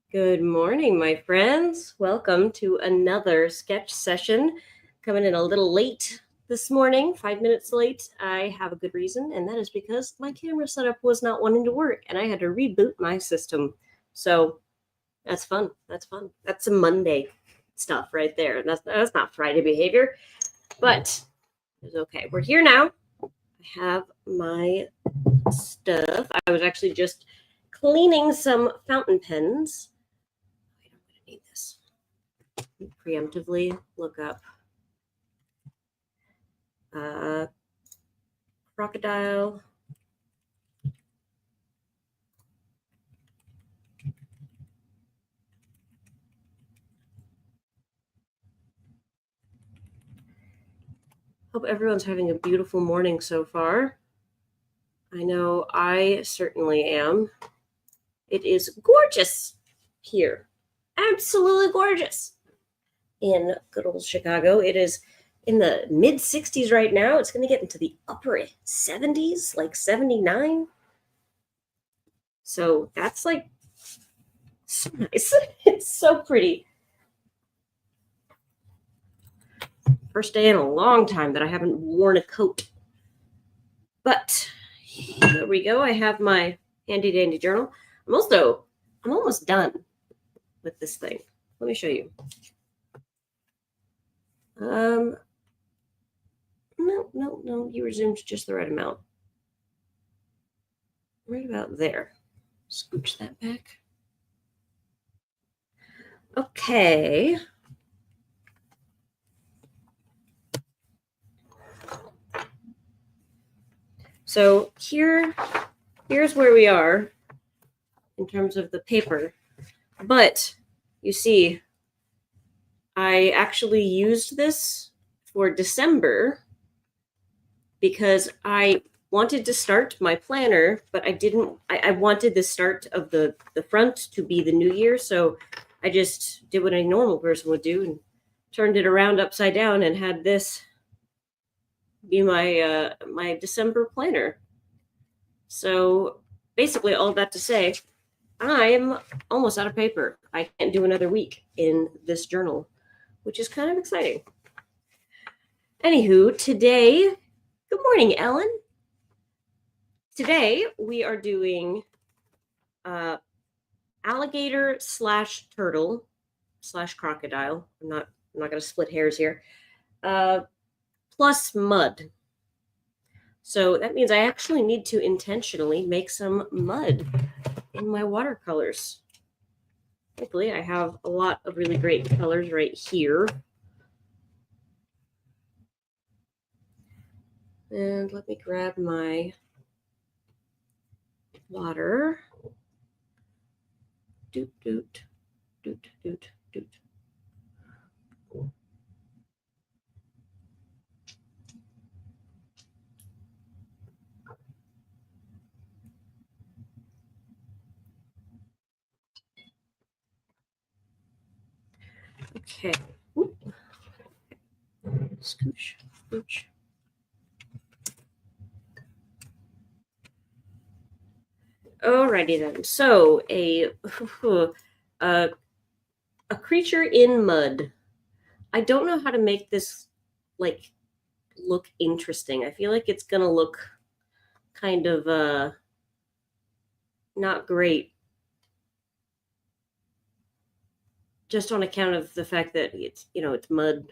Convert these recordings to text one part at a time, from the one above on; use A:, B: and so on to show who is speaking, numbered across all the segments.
A: Good morning, my friends. Welcome to another sketch session. Coming in a little late this morning, 5 minutes late. I have a good reason, and that is because my camera setup was not wanting to work, and I had to reboot my system. So that's fun. That's fun. That's some Monday stuff right there. That's not Friday behavior, but it's okay. We're here now. I have my stuff. I was actually just cleaning some fountain pens. Wait, I'm going to need this. Preemptively look up Crocodile. Hope everyone's having a beautiful morning so far. I know I certainly am. It is gorgeous here. Absolutely gorgeous in good old Chicago. It is in the mid 60s right now. It's going to get into the upper 70s, like 79. So that's like so nice. It's so pretty. First day in a long time that I haven't worn a coat. But there we go. I have my handy dandy journal. I'm almost done with this thing. Let me show you. No, you resumed just the right amount. Right about there. Scooch that back. Okay. So here's where we are in terms of the paper. But you see, I actually used this for December because I wanted to start my planner, but I wanted the start of the front to be the new year. So I just did what a normal person would do and turned it around upside down and had this be my December planner. So basically all that to say, I'm almost out of paper. I can't do another week in this journal, which is kind of exciting. Anywho, today, good morning, Ellen. Today we are doing alligator / turtle / crocodile. I'm not going to split hairs here. Plus mud. So that means I actually need to intentionally make some mud in my watercolors. Luckily, I have a lot of really great colors right here. And let me grab my water. Doot, doot, doot, doot, doot. Okay. Whoop. Scooch, scooch. Alrighty then. So a creature in mud. I don't know how to make this like look interesting. I feel like it's gonna look kind of not great. Just on account of the fact that it's mud.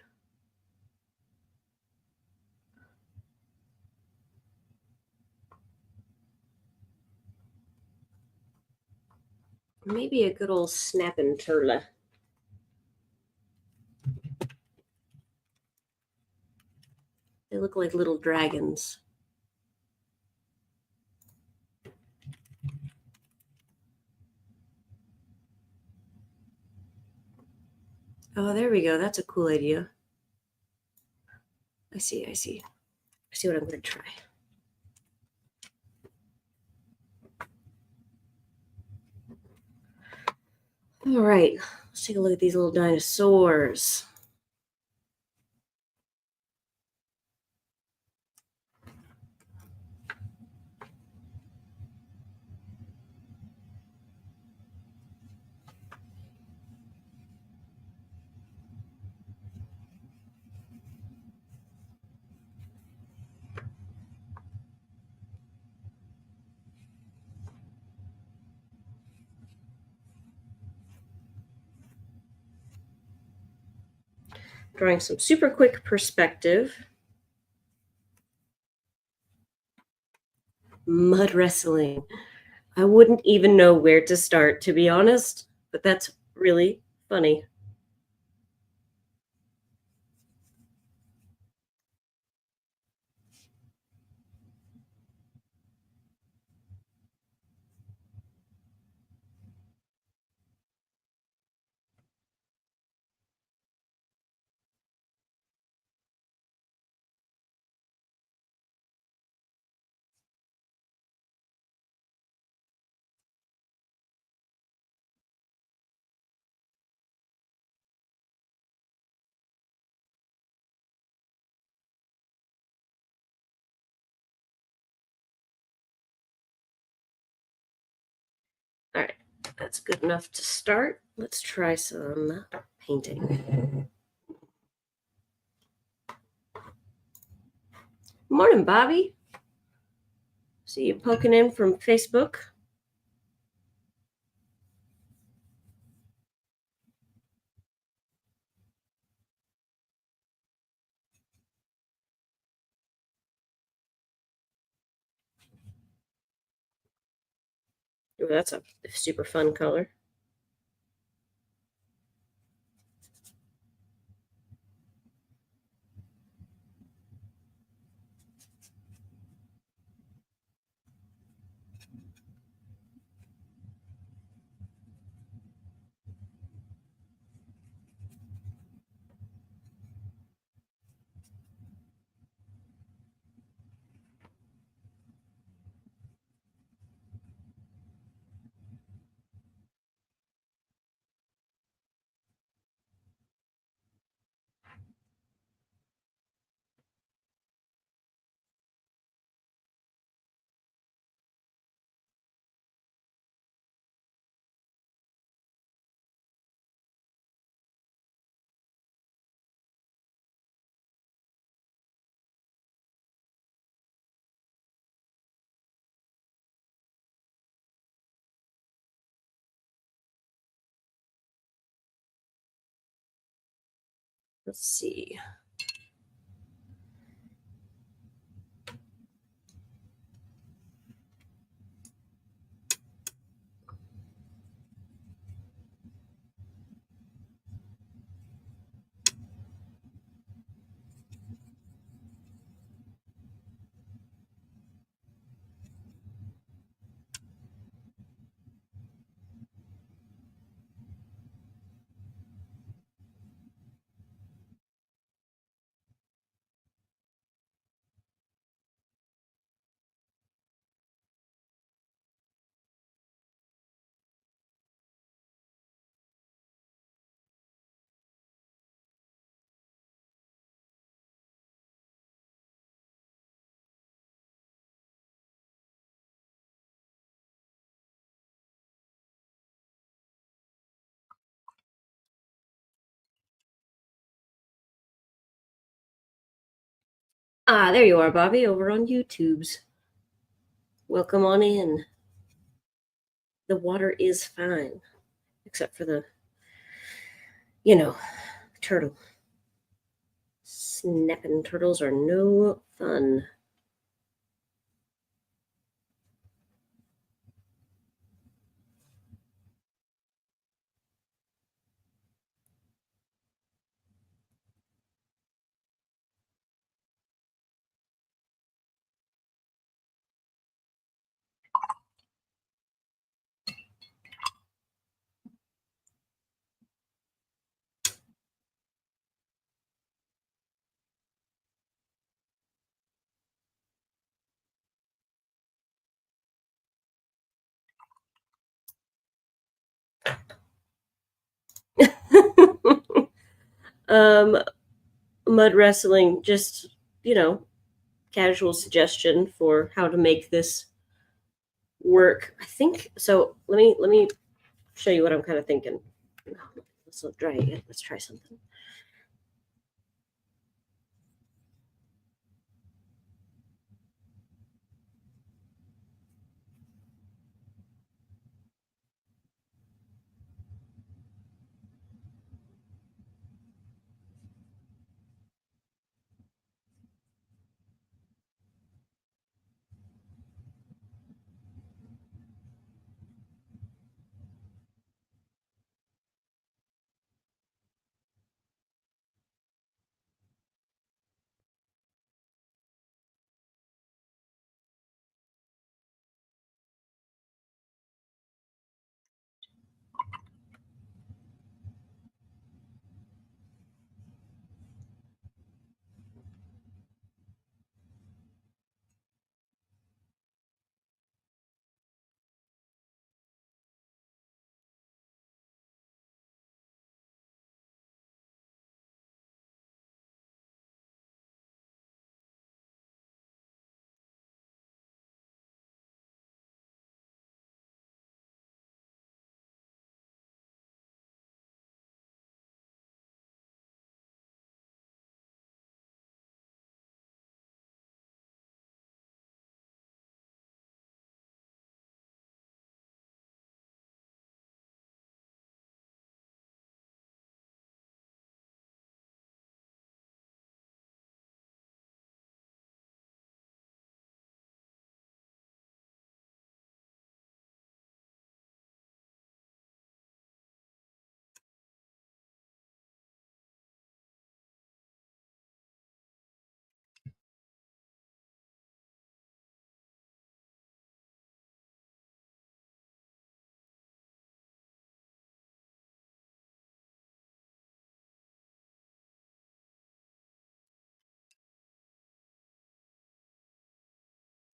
A: Maybe a good old snapping turtle. They look like little dragons. Oh, there we go. That's a cool idea. I see what I'm going to try. All right, let's take a look at these little dinosaurs. drawing some super quick perspective. Mud wrestling. I wouldn't even know where to start, to be honest, but that's really funny. All right, that's good enough to start. Let's try some painting. Morning, Bobby. See you poking in from Facebook. Ooh, that's a super fun color. Let's see. Ah, there you are, Bobby, over on YouTube's. Welcome on in. The water is fine, except for the, turtle. Snapping turtles are no fun. um, mud wrestling, just, casual suggestion for how to make this work. I think so. Let me show you what I'm kind of thinking. Let's not dry it yet. Let's try something.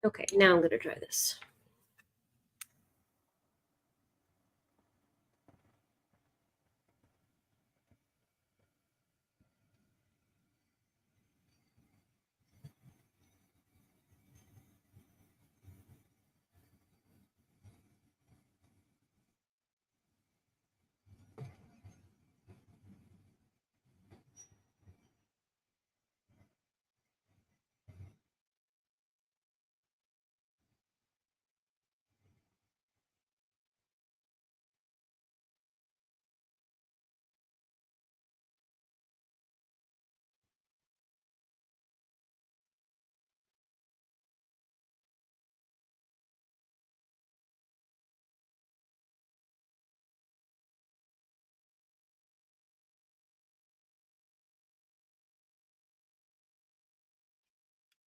A: Okay, now I'm going to try this.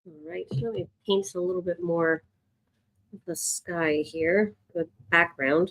A: All right, so let me paint a little bit more of the sky here, the background.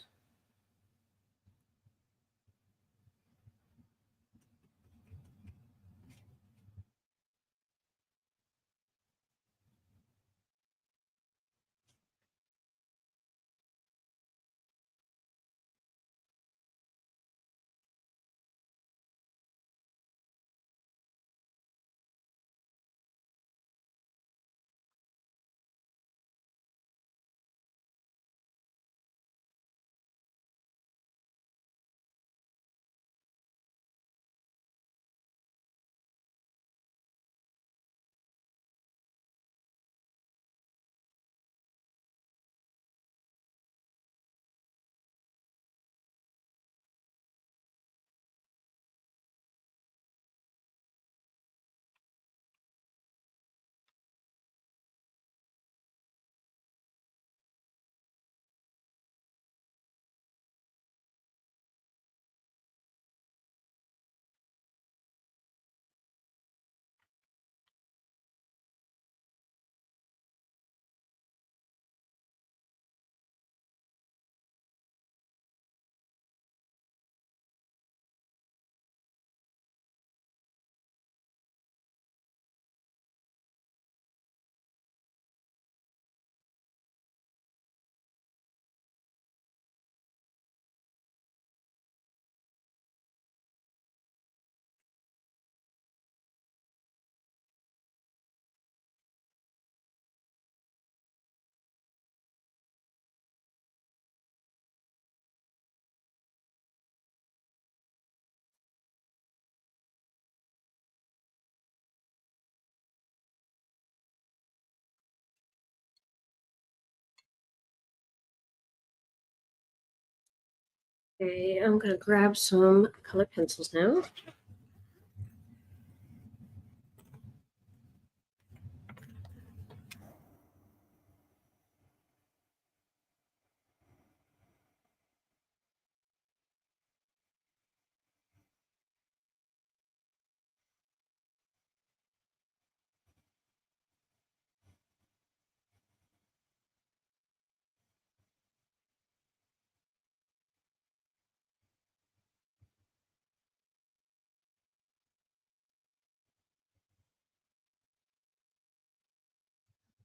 A: Okay, I'm going to grab some color pencils now.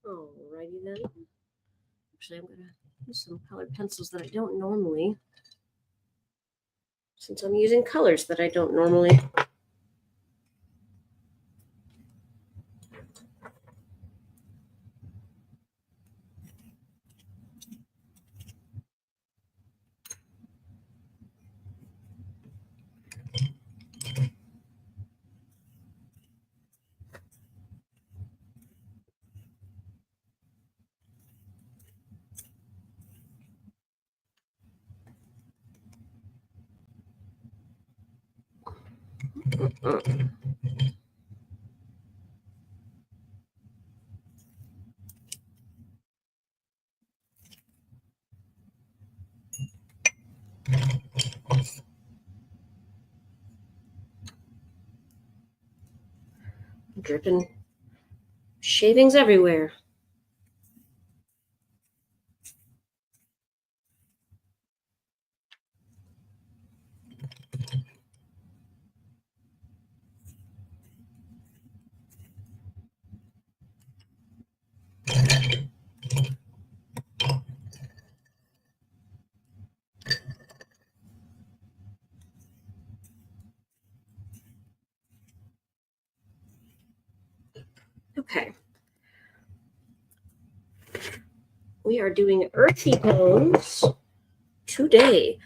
A: Alrighty then. Actually, I'm going to use some colored pencils that I don't normally, since I'm using colors that I don't normally. Dripping shavings everywhere. Okay. We are doing earthy bones today.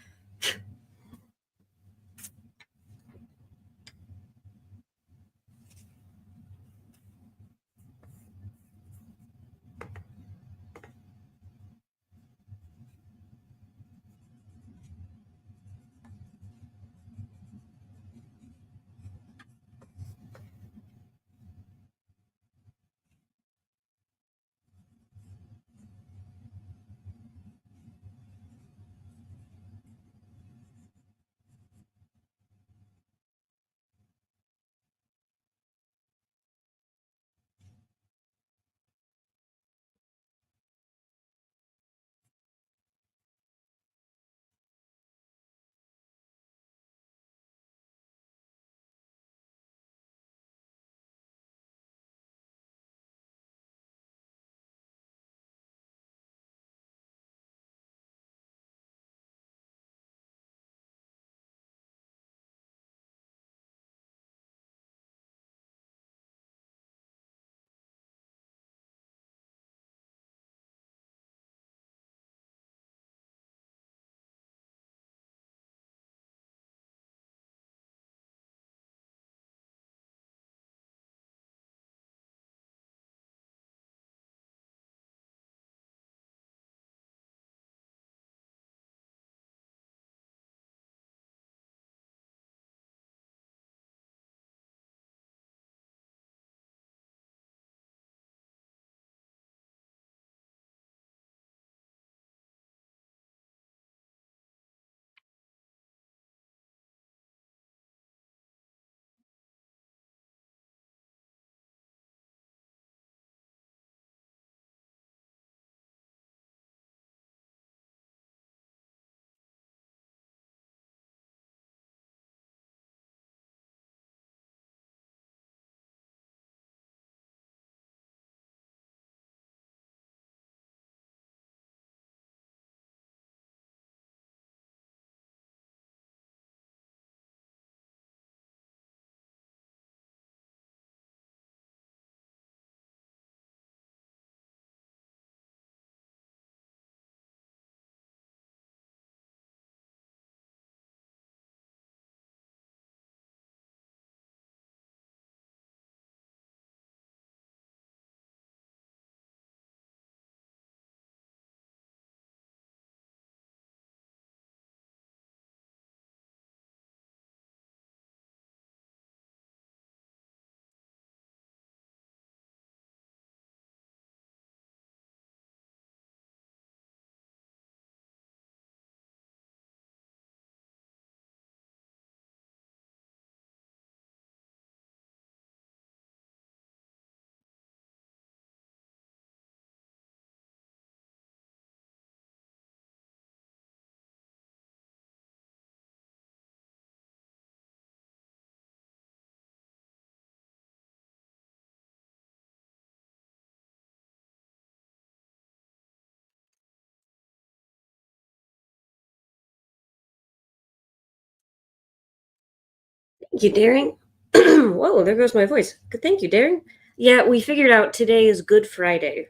A: Thank you, Daring. Whoa, there goes my voice. Good, thank you, Daring. Yeah, we figured out today is Good Friday,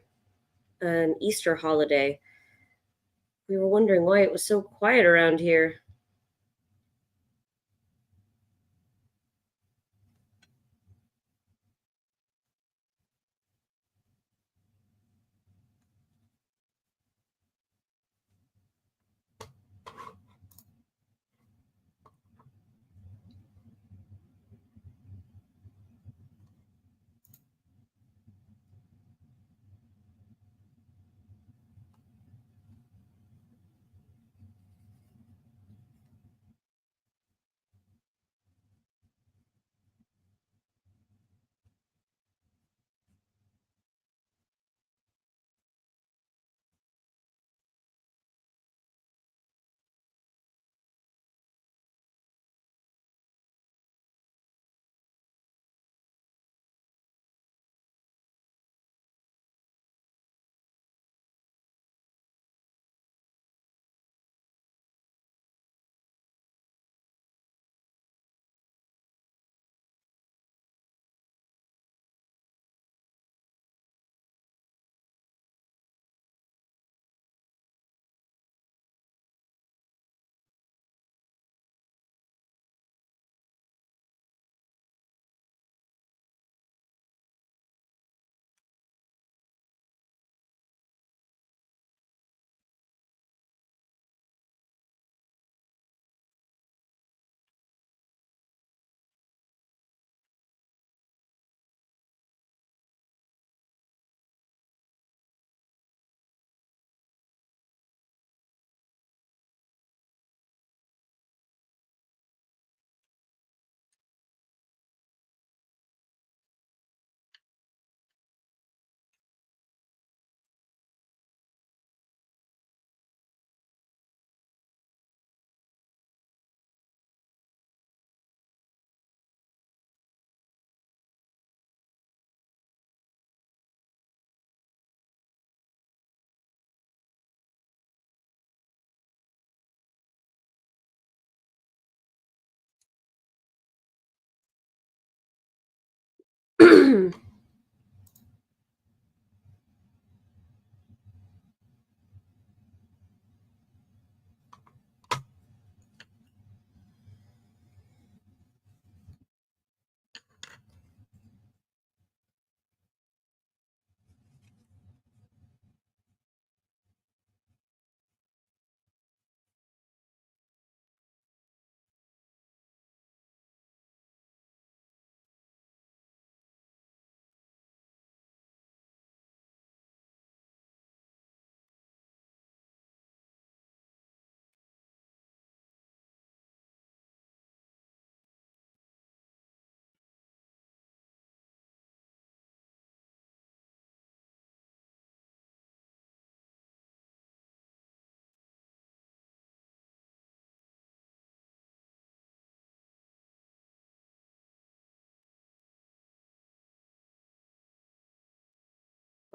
A: an Easter holiday. We were wondering why it was so quiet around here.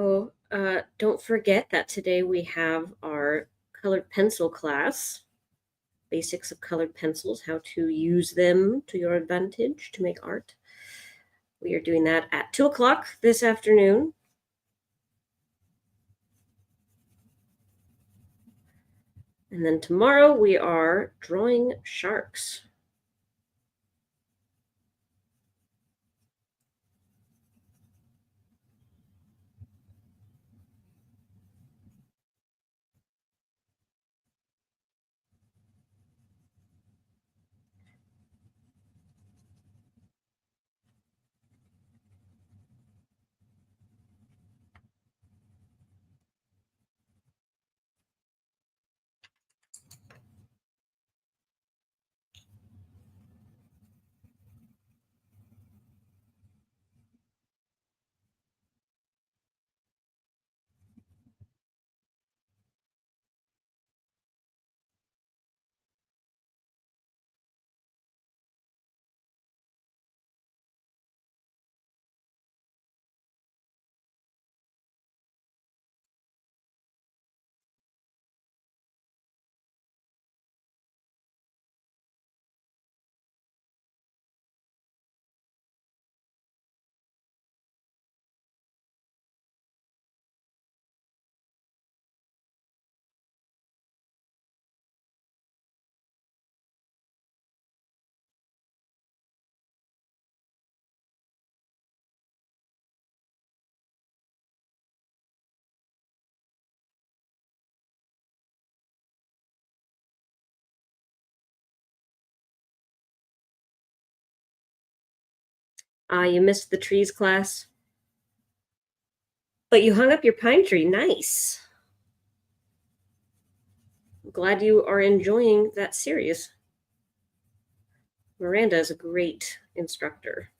A: Oh, don't forget that today we have our colored pencil class, basics of colored pencils, how to use them to your advantage to make art. We are doing that at 2 o'clock this afternoon. And then tomorrow we are drawing sharks. You missed the trees class, but you hung up your pine tree. Nice. I'm glad you are enjoying that series. Miranda is a great instructor.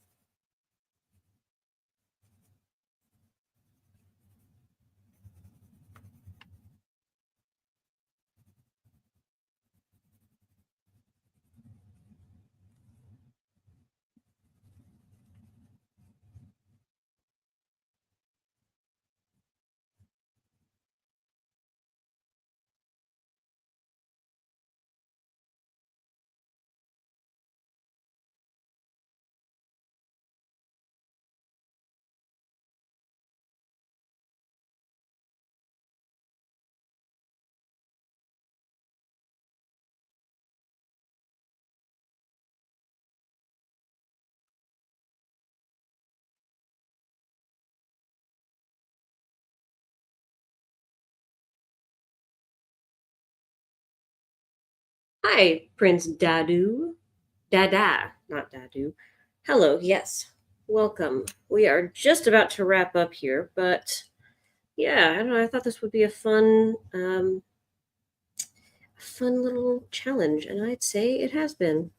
A: Hi, Prince Dadu. Dada, not Dadu. Hello, yes. Welcome. We are just about to wrap up here, but yeah, I don't know. I thought this would be a fun little challenge, and I'd say it has been.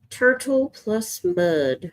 A: Turtle plus mud.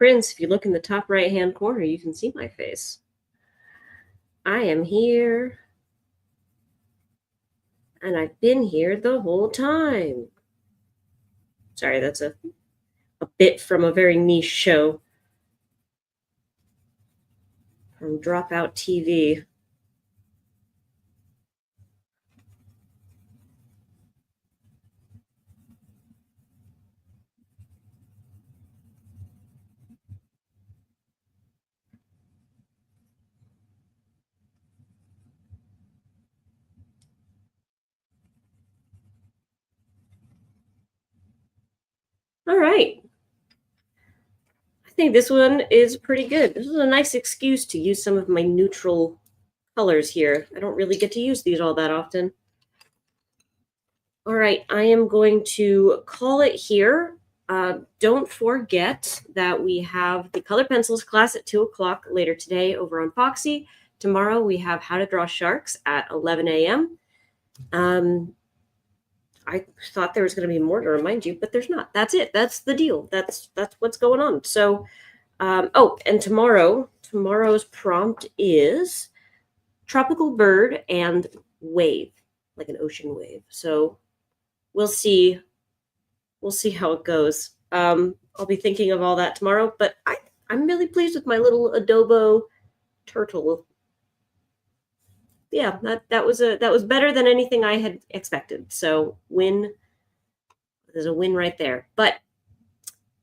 A: Prince, if you look in the top right-hand corner, you can see my face. I am here. And I've been here the whole time. Sorry, that's a bit from a very niche show from Dropout TV. All right. I think this one is pretty good. This is a nice excuse to use some of my neutral colors here. I don't really get to use these all that often. All right, I am going to call it here. Don't forget that we have the color pencils class at 2 o'clock later today over on Foxy. Tomorrow we have How to Draw Sharks at 11 a.m. I thought there was going to be more to remind you, but there's not. That's it. That's the deal. That's what's going on. So, and tomorrow's prompt is tropical bird and wave, like an ocean wave. So we'll see how it goes. I'll be thinking of all that tomorrow, but I'm really pleased with my little adobo turtle. Yeah, that was better than anything I had expected. So there's a win right there. But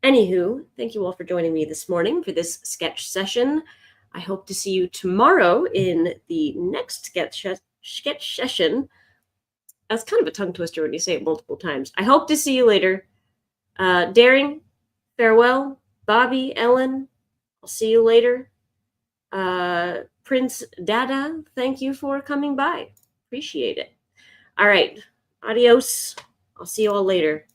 A: anywho, thank you all for joining me this morning for this sketch session. I hope to see you tomorrow in the next sketch session. That's kind of a tongue twister when you say it multiple times. I hope to see you later. Daring, farewell. Bobby, Ellen, I'll see you later. Prince Dada, thank you for coming by. Appreciate it. All right. Adios. I'll see you all later.